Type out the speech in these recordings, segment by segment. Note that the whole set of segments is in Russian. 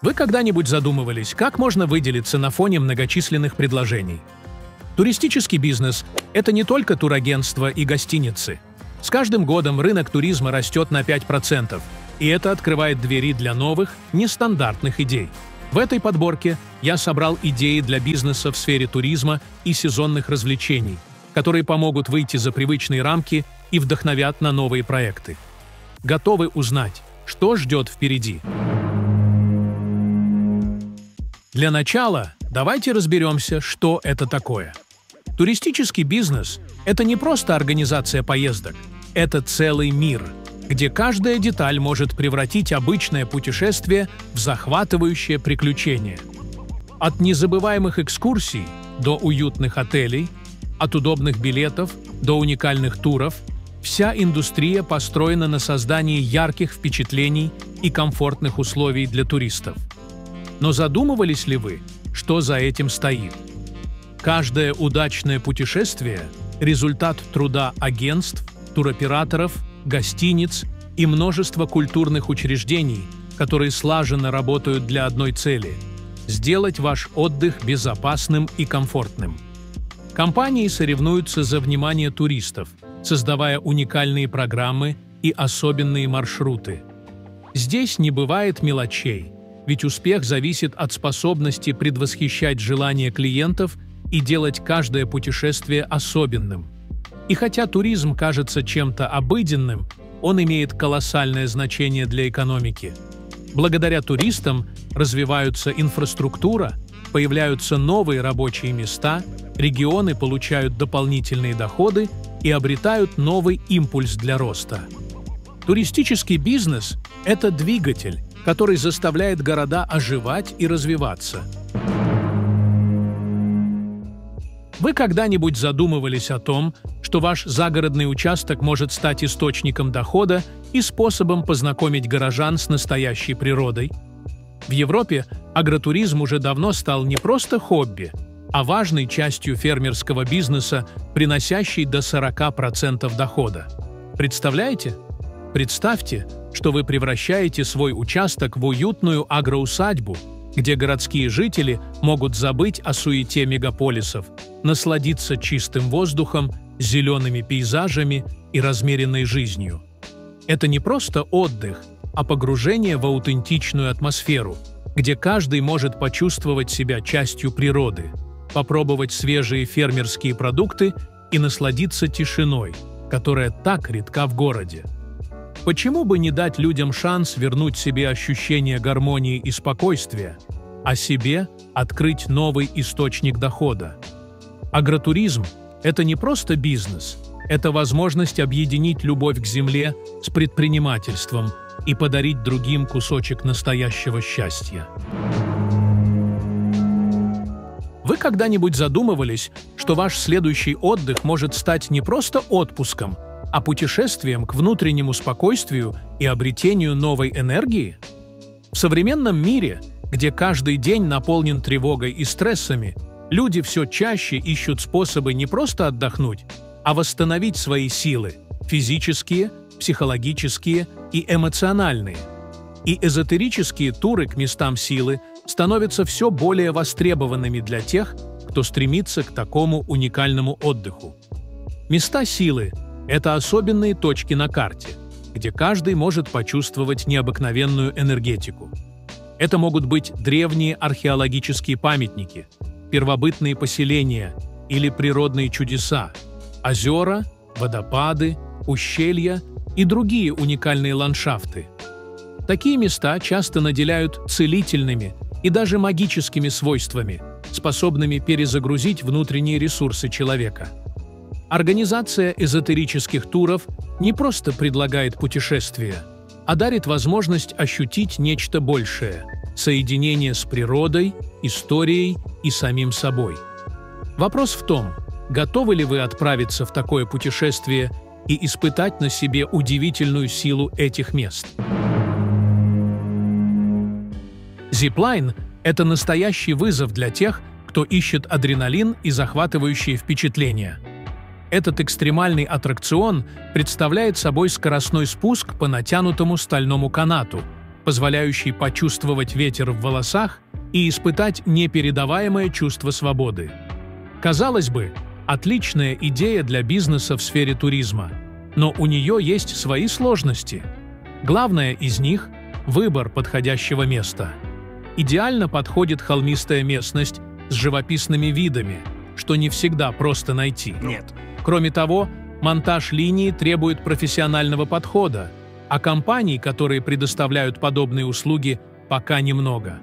Вы когда-нибудь задумывались, как можно выделиться на фоне многочисленных предложений? Туристический бизнес – это не только турагентства и гостиницы. С каждым годом рынок туризма растет на 5%, и это открывает двери для новых, нестандартных идей. В этой подборке я собрал идеи для бизнеса в сфере туризма и сезонных развлечений, которые помогут выйти за привычные рамки и вдохновят на новые проекты. Готовы узнать, что ждет впереди? Для начала давайте разберемся, что это такое. Туристический бизнес – это не просто организация поездок, это целый мир, где каждая деталь может превратить обычное путешествие в захватывающее приключение. От незабываемых экскурсий до уютных отелей, от удобных билетов до уникальных туров, вся индустрия построена на создании ярких впечатлений и комфортных условий для туристов. Но задумывались ли вы, что за этим стоит? Каждое удачное путешествие – результат труда агентств, туроператоров, гостиниц и множества культурных учреждений, которые слаженно работают для одной цели – сделать ваш отдых безопасным и комфортным. Компании соревнуются за внимание туристов, создавая уникальные программы и особенные маршруты. Здесь не бывает мелочей, ведь успех зависит от способности предвосхищать желания клиентов и делать каждое путешествие особенным. И хотя туризм кажется чем-то обыденным, он имеет колоссальное значение для экономики. Благодаря туристам развиваются инфраструктура, появляются новые рабочие места, регионы получают дополнительные доходы и обретают новый импульс для роста. Туристический бизнес – это двигатель, который заставляет города оживать и развиваться. Вы когда-нибудь задумывались о том, что ваш загородный участок может стать источником дохода и способом познакомить горожан с настоящей природой? В Европе агротуризм уже давно стал не просто хобби, а важной частью фермерского бизнеса, приносящей до 40% дохода. Представляете? Представьте, что вы превращаете свой участок в уютную агроусадьбу, где городские жители могут забыть о суете мегаполисов, насладиться чистым воздухом, зелеными пейзажами и размеренной жизнью. Это не просто отдых, а погружение в аутентичную атмосферу, где каждый может почувствовать себя частью природы, попробовать свежие фермерские продукты и насладиться тишиной, которая так редка в городе. Почему бы не дать людям шанс вернуть себе ощущение гармонии и спокойствия, а себе открыть новый источник дохода? Агротуризм – это не просто бизнес, это возможность объединить любовь к земле с предпринимательством и подарить другим кусочек настоящего счастья. Вы когда-нибудь задумывались, что ваш следующий отдых может стать не просто отпуском, а путешествием к внутреннему спокойствию и обретению новой энергии? В современном мире, где каждый день наполнен тревогой и стрессами, люди все чаще ищут способы не просто отдохнуть, а восстановить свои силы – физические, психологические и эмоциональные. И эзотерические туры к местам силы становятся все более востребованными для тех, кто стремится к такому уникальному отдыху. Места силы – это особенные точки на карте, где каждый может почувствовать необыкновенную энергетику. Это могут быть древние археологические памятники, первобытные поселения или природные чудеса, озера, водопады, ущелья и другие уникальные ландшафты. Такие места часто наделяют целительными и даже магическими свойствами, способными перезагрузить внутренние ресурсы человека. Организация эзотерических туров не просто предлагает путешествия, а дарит возможность ощутить нечто большее – соединение с природой, историей и самим собой. Вопрос в том, готовы ли вы отправиться в такое путешествие и испытать на себе удивительную силу этих мест. Зиплайн – это настоящий вызов для тех, кто ищет адреналин и захватывающие впечатления. Этот экстремальный аттракцион представляет собой скоростной спуск по натянутому стальному канату, позволяющий почувствовать ветер в волосах и испытать непередаваемое чувство свободы. Казалось бы, отличная идея для бизнеса в сфере туризма, но у нее есть свои сложности. Главное из них – выбор подходящего места. Идеально подходит холмистая местность с живописными видами, что не всегда просто найти. Нет. Кроме того, монтаж линии требует профессионального подхода, а компаний, которые предоставляют подобные услуги, пока немного.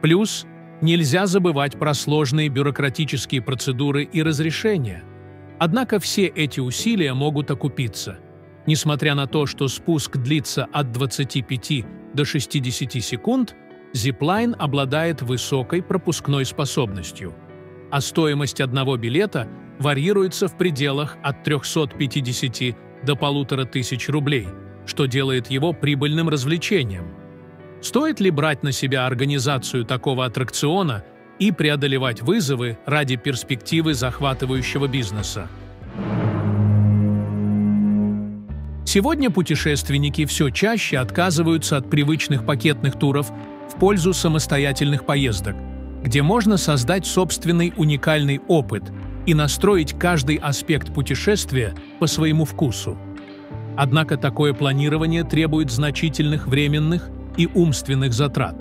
Плюс нельзя забывать про сложные бюрократические процедуры и разрешения. Однако все эти усилия могут окупиться. Несмотря на то, что спуск длится от 25 до 60 секунд, зиплайн обладает высокой пропускной способностью, а стоимость одного билета варьируется в пределах от 350 до 1500 рублей, что делает его прибыльным развлечением. Стоит ли брать на себя организацию такого аттракциона и преодолевать вызовы ради перспективы захватывающего бизнеса? Сегодня путешественники все чаще отказываются от привычных пакетных туров в пользу самостоятельных поездок, где можно создать собственный уникальный опыт и настроить каждый аспект путешествия по своему вкусу. Однако такое планирование требует значительных временных и умственных затрат.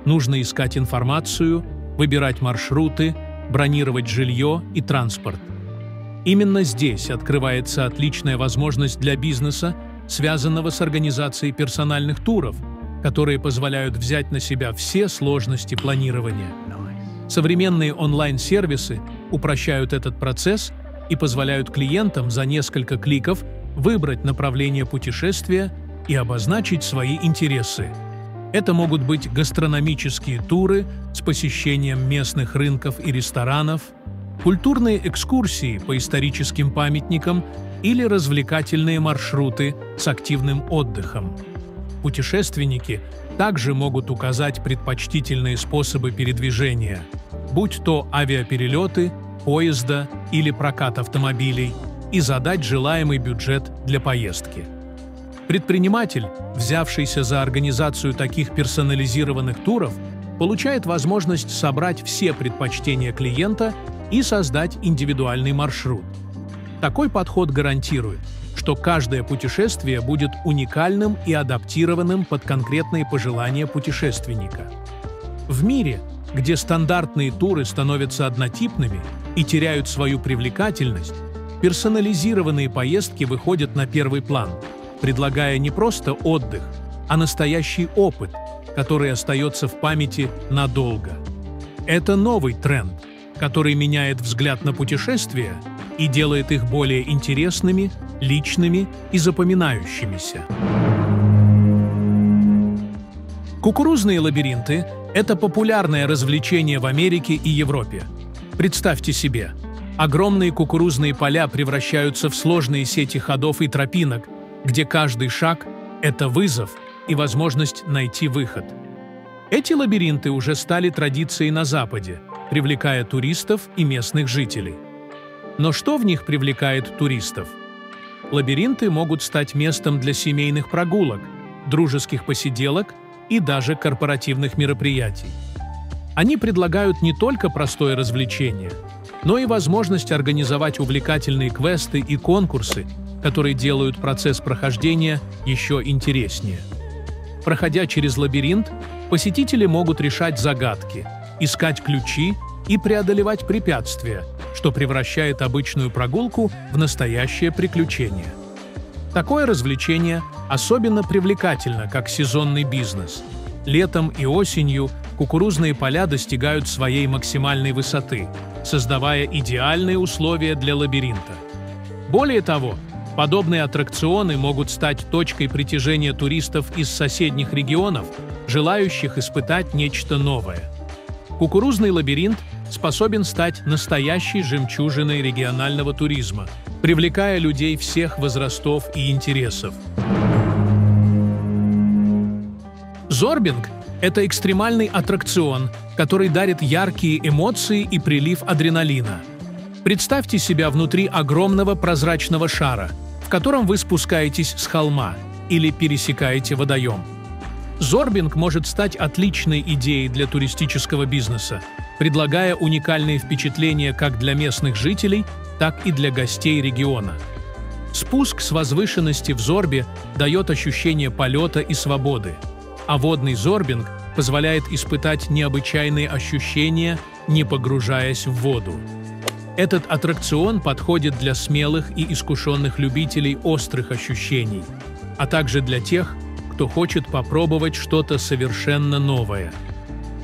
Нужно искать информацию, выбирать маршруты, бронировать жилье и транспорт. Именно здесь открывается отличная возможность для бизнеса, связанного с организацией персональных туров, которые позволяют взять на себя все сложности планирования. Современные онлайн-сервисы упрощают этот процесс и позволяют клиентам за несколько кликов выбрать направление путешествия и обозначить свои интересы. Это могут быть гастрономические туры с посещением местных рынков и ресторанов, культурные экскурсии по историческим памятникам или развлекательные маршруты с активным отдыхом. Путешественники также могут указать предпочтительные способы передвижения, будь то авиаперелеты, поезда или прокат автомобилей, и задать желаемый бюджет для поездки. Предприниматель, взявшийся за организацию таких персонализированных туров, получает возможность собрать все предпочтения клиента и создать индивидуальный маршрут. Такой подход гарантирует, что каждое путешествие будет уникальным и адаптированным под конкретные пожелания путешественника. В мире, где стандартные туры становятся однотипными и теряют свою привлекательность, персонализированные поездки выходят на первый план, предлагая не просто отдых, а настоящий опыт, который остается в памяти надолго. Это новый тренд, который меняет взгляд на путешествия и делает их более интересными, личными и запоминающимися. Кукурузные лабиринты – это популярное развлечение в Америке и Европе. Представьте себе, огромные кукурузные поля превращаются в сложные сети ходов и тропинок, где каждый шаг – это вызов и возможность найти выход. Эти лабиринты уже стали традицией на Западе, привлекая туристов и местных жителей. Но что в них привлекает туристов? Лабиринты могут стать местом для семейных прогулок, дружеских посиделок и даже корпоративных мероприятий. Они предлагают не только простое развлечение, но и возможность организовать увлекательные квесты и конкурсы, которые делают процесс прохождения еще интереснее. Проходя через лабиринт, посетители могут решать загадки, искать ключи и преодолевать препятствия, что превращает обычную прогулку в настоящее приключение. Такое развлечение особенно привлекательно как сезонный бизнес. Летом и осенью кукурузные поля достигают своей максимальной высоты, создавая идеальные условия для лабиринта. Более того, подобные аттракционы могут стать точкой притяжения туристов из соседних регионов, желающих испытать нечто новое. Кукурузный лабиринт способен стать настоящей жемчужиной регионального туризма, привлекая людей всех возрастов и интересов. Зорбинг – это экстремальный аттракцион, который дарит яркие эмоции и прилив адреналина. Представьте себя внутри огромного прозрачного шара, в котором вы спускаетесь с холма или пересекаете водоем. Зорбинг может стать отличной идеей для туристического бизнеса, предлагая уникальные впечатления как для местных жителей, так и для гостей региона. Спуск с возвышенности в Зорбе дает ощущение полета и свободы, а водный зорбинг позволяет испытать необычайные ощущения, не погружаясь в воду. Этот аттракцион подходит для смелых и искушенных любителей острых ощущений, а также для тех, кто хочет попробовать что-то совершенно новое.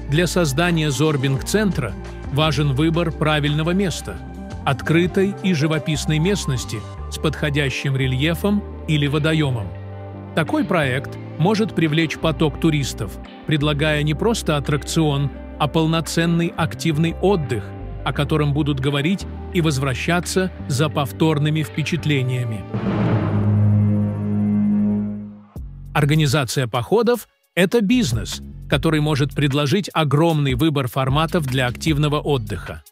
Для создания зорбинг-центра важен выбор правильного места – открытой и живописной местности с подходящим рельефом или водоемом. Такой проект может привлечь поток туристов, предлагая не просто аттракцион, а полноценный активный отдых, о котором будут говорить и возвращаться за повторными впечатлениями. Организация походов – это бизнес, который может предложить огромный выбор форматов для активного отдыха.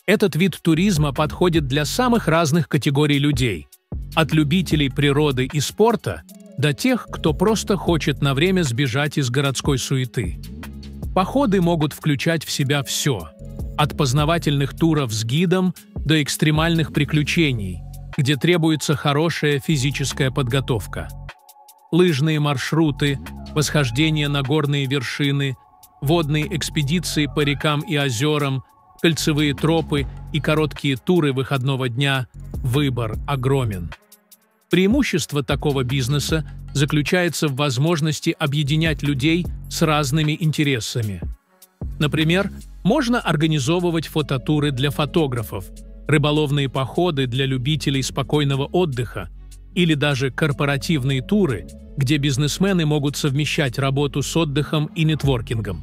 Этот вид туризма подходит для самых разных категорий людей – от любителей природы и спорта до тех, кто просто хочет на время сбежать из городской суеты. Походы могут включать в себя все – от познавательных туров с гидом до экстремальных приключений, где требуется хорошая физическая подготовка. Лыжные маршруты, восхождение на горные вершины, водные экспедиции по рекам и озерам, кольцевые тропы и короткие туры выходного дня – выбор огромен. Преимущество такого бизнеса заключается в возможности объединять людей с разными интересами. Например, можно организовывать фототуры для фотографов, рыболовные походы для любителей спокойного отдыха или даже корпоративные туры, где бизнесмены могут совмещать работу с отдыхом и нетворкингом.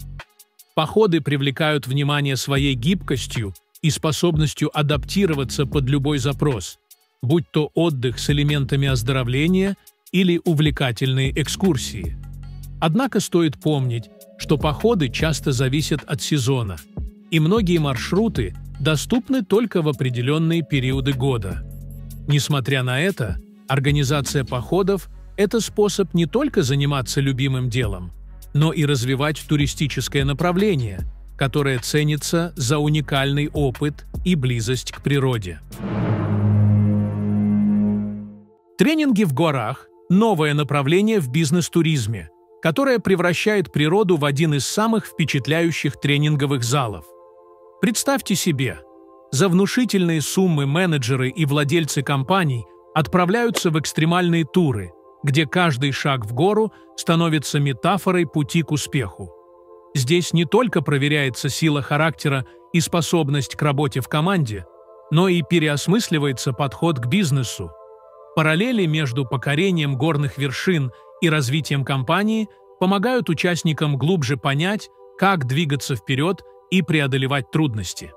Походы привлекают внимание своей гибкостью и способностью адаптироваться под любой запрос, будь то отдых с элементами оздоровления или увлекательные экскурсии. Однако стоит помнить, что походы часто зависят от сезона, и многие маршруты доступны только в определенные периоды года. Несмотря на это, организация походов – это способ не только заниматься любимым делом, но и развивать туристическое направление, которое ценится за уникальный опыт и близость к природе. Тренинги в горах – новое направление в бизнес-туризме, которое превращает природу в один из самых впечатляющих тренинговых залов. Представьте себе, за внушительные суммы менеджеры и владельцы компаний отправляются в экстремальные туры, где каждый шаг в гору становится метафорой пути к успеху. Здесь не только проверяется сила характера и способность к работе в команде, но и переосмысливается подход к бизнесу. Параллели между покорением горных вершин и развитием компании помогают участникам глубже понять, как двигаться вперед и преодолевать трудности.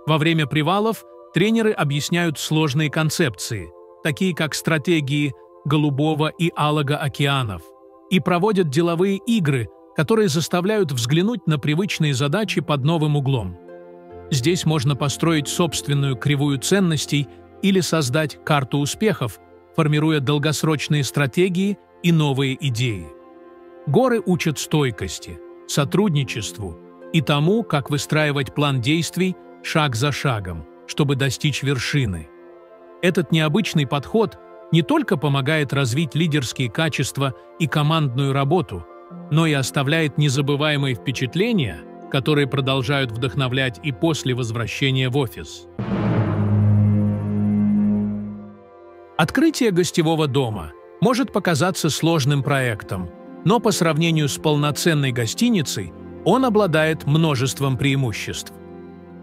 Во время привалов тренеры объясняют сложные концепции, такие как стратегии Голубого и Алого океанов, и проводят деловые игры, которые заставляют взглянуть на привычные задачи под новым углом. Здесь можно построить собственную кривую ценностей или создать карту успехов, формируя долгосрочные стратегии и новые идеи. Горы учат стойкости, сотрудничеству и тому, как выстраивать план действий шаг за шагом, чтобы достичь вершины. Этот необычный подход не только помогает развить лидерские качества и командную работу, но и оставляет незабываемые впечатления, которые продолжают вдохновлять и после возвращения в офис. Открытие гостевого дома может показаться сложным проектом, но по сравнению с полноценной гостиницей он обладает множеством преимуществ.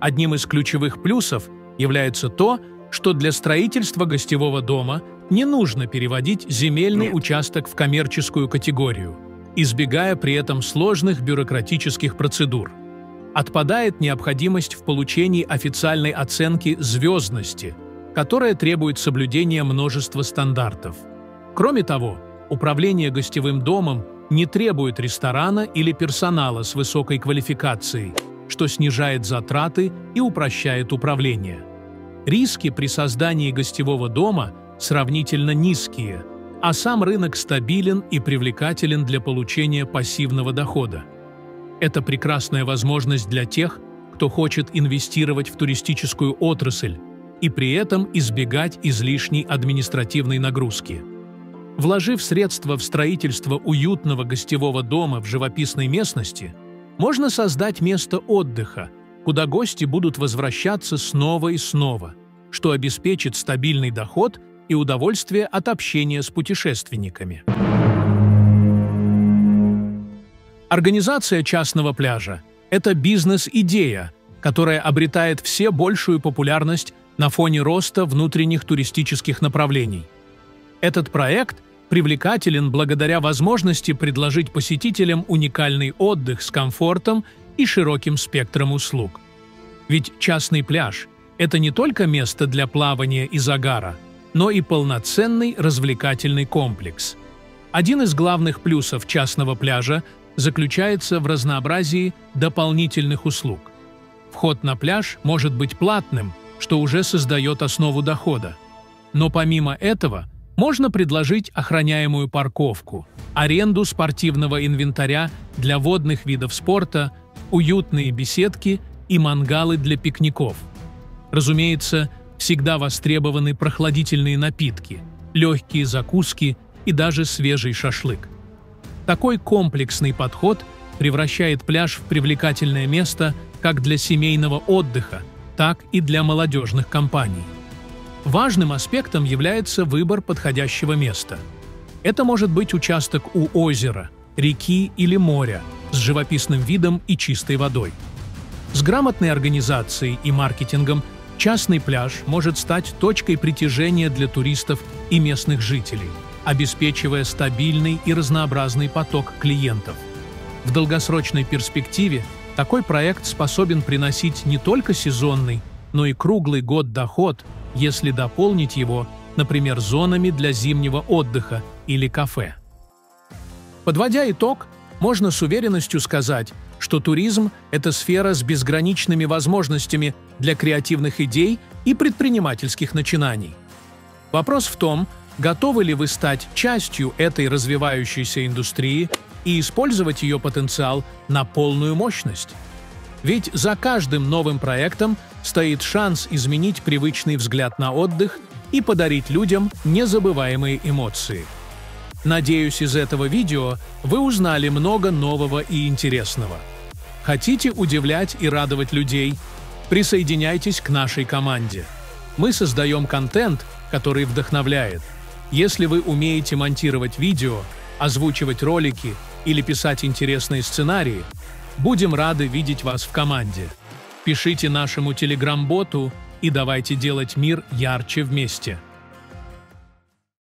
Одним из ключевых плюсов является то, что для строительства гостевого дома не нужно переводить земельный участок в коммерческую категорию, избегая при этом сложных бюрократических процедур. Отпадает необходимость в получении официальной оценки звездности, которая требует соблюдения множества стандартов. Кроме того, управление гостевым домом не требует ресторана или персонала с высокой квалификацией, что снижает затраты и упрощает управление. Риски при создании гостевого дома сравнительно низкие, а сам рынок стабилен и привлекателен для получения пассивного дохода. Это прекрасная возможность для тех, кто хочет инвестировать в туристическую отрасль и при этом избегать излишней административной нагрузки. Вложив средства в строительство уютного гостевого дома в живописной местности, можно создать место отдыха, куда гости будут возвращаться снова и снова, что обеспечит стабильный доход и удовольствие от общения с путешественниками. Организация частного пляжа – это бизнес-идея, которая обретает все большую популярность на фоне роста внутренних туристических направлений. Этот проект привлекателен благодаря возможности предложить посетителям уникальный отдых с комфортом и широким спектром услуг. Ведь частный пляж – это не только место для плавания и загара, но и полноценный развлекательный комплекс. Один из главных плюсов частного пляжа заключается в разнообразии дополнительных услуг. Вход на пляж может быть платным, что уже создает основу дохода. Но помимо этого можно предложить охраняемую парковку, аренду спортивного инвентаря для водных видов спорта, уютные беседки и мангалы для пикников. Разумеется, всегда востребованы прохладительные напитки, легкие закуски и даже свежий шашлык. Такой комплексный подход превращает пляж в привлекательное место как для семейного отдыха, так и для молодежных компаний. Важным аспектом является выбор подходящего места. Это может быть участок у озера, реки или моря с живописным видом и чистой водой. С грамотной организацией и маркетингом частный пляж может стать точкой притяжения для туристов и местных жителей, обеспечивая стабильный и разнообразный поток клиентов. В долгосрочной перспективе такой проект способен приносить не только сезонный, но и круглый год доход, если дополнить его, например, зонами для зимнего отдыха или кафе. Подводя итог, можно с уверенностью сказать, что туризм – это сфера с безграничными возможностями для креативных идей и предпринимательских начинаний. Вопрос в том, готовы ли вы стать частью этой развивающейся индустрии и использовать ее потенциал на полную мощность. Ведь за каждым новым проектом стоит шанс изменить привычный взгляд на отдых и подарить людям незабываемые эмоции. Надеюсь, из этого видео вы узнали много нового и интересного. Хотите удивлять и радовать людей? Присоединяйтесь к нашей команде. Мы создаем контент, который вдохновляет. Если вы умеете монтировать видео, озвучивать ролики или писать интересные сценарии, будем рады видеть вас в команде. Пишите нашему телеграм-боту и давайте делать мир ярче вместе.